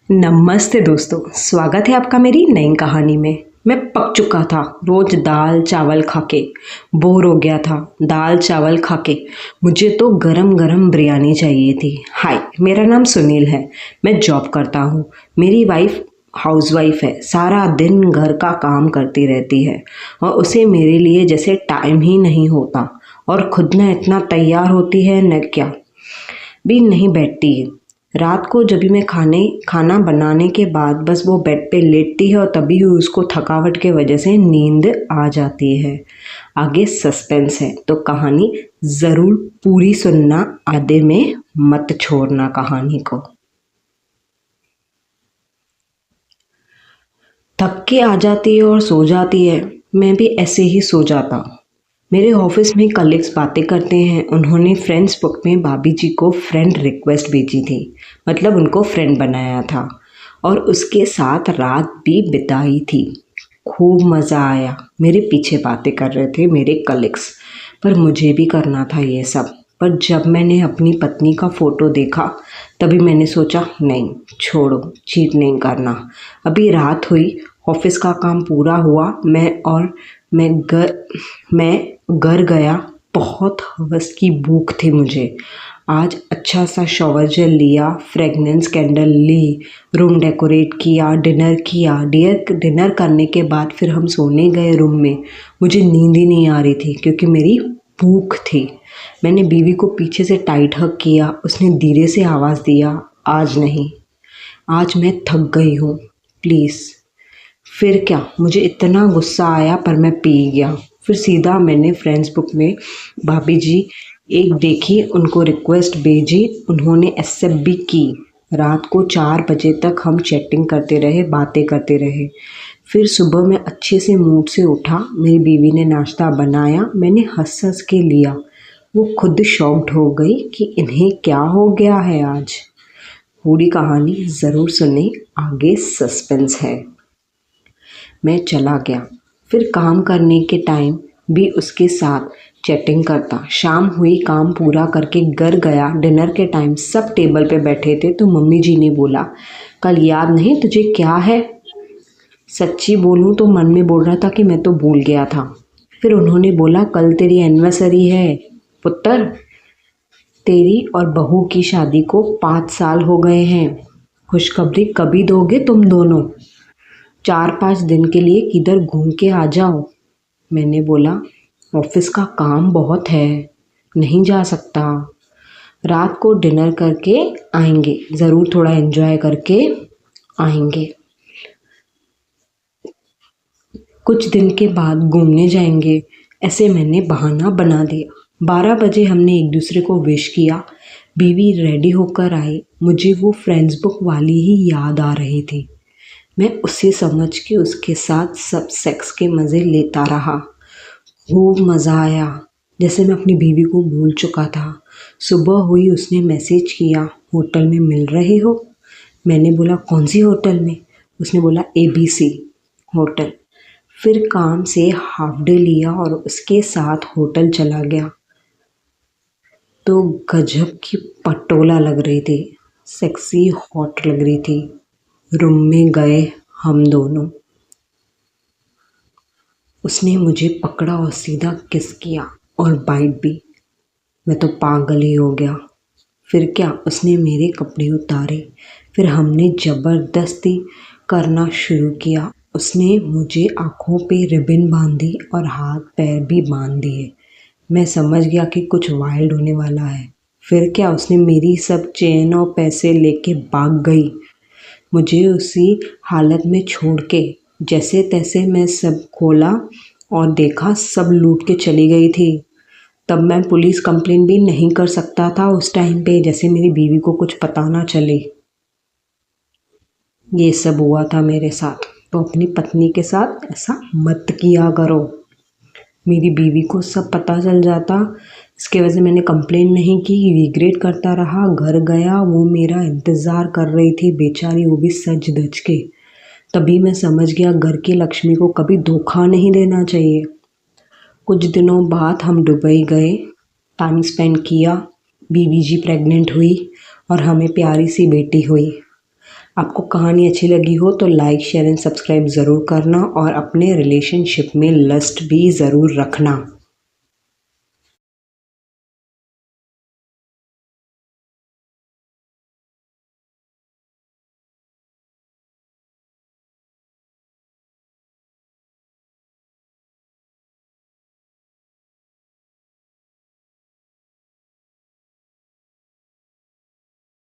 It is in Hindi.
नमस्ते दोस्तों, स्वागत है आपका मेरी नई कहानी में। मैं पक चुका था रोज दाल चावल खा के, बोर हो गया था दाल चावल खा के। मुझे तो गरम गरम बिरयानी चाहिए थी। हाय, मेरा नाम सुनील है। मैं जॉब करता हूँ। मेरी वाइफ हाउसवाइफ है, सारा दिन घर का काम करती रहती है और उसे मेरे लिए जैसे टाइम ही नहीं होता। और खुद न इतना तैयार होती है न क्या भी नहीं बैठती है। रात को जब भी मैं खाना बनाने के बाद बस वो बेड पे लेटती है और तभी उसको थकावट के वजह से नींद आ जाती है। आगे सस्पेंस है तो कहानी ज़रूर पूरी सुनना, आधे में मत छोड़ना कहानी को। थक के आ जाती है और सो जाती है। मैं भी ऐसे ही सो जाता हूँ। मेरे ऑफिस में कलीग्स बातें करते हैं। उन्होंने फ्रेंड्स बुक में भाभी जी को फ्रेंड रिक्वेस्ट भेजी थी, मतलब उनको फ्रेंड बनाया था और उसके साथ रात भी बिताई थी। खूब मज़ा आया। मेरे पीछे बातें कर रहे थे मेरे कलीग्स, पर मुझे भी करना था ये सब। पर जब मैंने अपनी पत्नी का फ़ोटो देखा तभी मैंने सोचा नहीं, छोड़ो, चीट नहीं करना। अभी रात हुई, ऑफिस का काम पूरा हुआ, मैं घर गया। बहुत हवस की भूख थी मुझे। आज अच्छा सा शॉवर जेल लिया, फ्रेगनेंस कैंडल ली, रूम डेकोरेट किया, डिनर किया। डिनर करने के बाद फिर हम सोने गए रूम में। मुझे नींद ही नहीं आ रही थी क्योंकि मेरी भूख थी। मैंने बीवी को पीछे से टाइट हग किया। उसने धीरे से आवाज़ दिया, आज नहीं, आज मैं थक गई हूँ, प्लीज़। फिर क्या, मुझे इतना गुस्सा आया पर मैं पी गया। फिर सीधा मैंने फ्रेंड्स बुक में भाभी जी एक देखी, उनको रिक्वेस्ट भेजी, उन्होंने एक्सेप्ट भी की। रात को 4 बजे तक हम चैटिंग करते रहे, बातें करते रहे। फिर सुबह मैं अच्छे से मूड से उठा। मेरी बीवी ने नाश्ता बनाया, मैंने हंस हंस के लिया। वो खुद शॉक्ड हो गई कि इन्हें क्या हो गया है आज। पूरी कहानी ज़रूर सुने, आगे सस्पेंस है। मैं चला गया। फिर काम करने के टाइम भी उसके साथ चैटिंग करता। शाम हुई, काम पूरा करके घर गया। डिनर के टाइम सब टेबल पे बैठे थे तो मम्मी जी ने बोला, कल याद नहीं तुझे क्या है? सच्ची बोलूं तो मन में बोल रहा था कि मैं तो भूल गया था। फिर उन्होंने बोला, कल तेरी एनिवर्सरी है पुत्र। तेरी और बहू की शादी को 5 साल हो गए हैं। खुशखबरी कभी दोगे तुम दोनों? 4-5 दिन के लिए किधर घूम के आ जाओ। मैंने बोला, ऑफिस का काम बहुत है, नहीं जा सकता। रात को डिनर करके आएंगे, ज़रूर थोड़ा एंजॉय करके आएंगे। कुछ दिन के बाद घूमने जाएंगे, ऐसे मैंने बहाना बना दिया। 12 बजे हमने एक दूसरे को विश किया। बीवी रेडी होकर आई। मुझे वो फ्रेंड्स बुक वाली ही याद आ रही थी। मैं उसे समझ के उसके साथ सब सेक्स के मज़े लेता रहा। खूब मज़ा आया, जैसे मैं अपनी बीवी को भूल चुका था। सुबह हुई, उसने मैसेज किया, होटल में मिल रहे हो? मैंने बोला, कौन सी होटल में? उसने बोला, ABC होटल। फिर काम से हाफ डे लिया और उसके साथ होटल चला गया। तो गजब की पटोला लग रही थी, सेक्सी हॉट लग रही थी। रूम में गए हम दोनों। उसने मुझे पकड़ा और सीधा किस किया और बाइट भी। मैं तो पागल ही हो गया। फिर क्या, उसने मेरे कपड़े उतारे। फिर हमने ज़बरदस्ती करना शुरू किया। उसने मुझे आँखों पे रिबन बांधी और हाथ पैर भी बांध दिए। मैं समझ गया कि कुछ वाइल्ड होने वाला है। फिर क्या, उसने मेरी सब चेन और पैसे लेके भाग गई, मुझे उसी हालत में छोड़ के। जैसे तैसे मैं सब खोला और देखा सब लूट के चली गई थी। तब मैं पुलिस कंप्लेंट भी नहीं कर सकता था उस टाइम पे, जैसे मेरी बीवी को कुछ पता ना चले। ये सब हुआ था मेरे साथ। तो अपनी पत्नी के साथ ऐसा मत किया करो। मेरी बीवी को सब पता चल जाता, इसके वजह से मैंने कंप्लेंट नहीं की, रिग्रेट करता रहा। घर गया, वो मेरा इंतज़ार कर रही थी बेचारी, वो भी सज धज के। तभी मैं समझ गया घर की लक्ष्मी को कभी धोखा नहीं देना चाहिए। कुछ दिनों बाद हम दुबई गए, टाइम स्पेंड किया। बीवी जी प्रेग्नेंट हुई और हमें प्यारी सी बेटी हुई। आपको कहानी अच्छी लगी हो तो लाइक शेयर एंड सब्सक्राइब ज़रूर करना और अपने रिलेशनशिप में लस्ट भी ज़रूर रखना।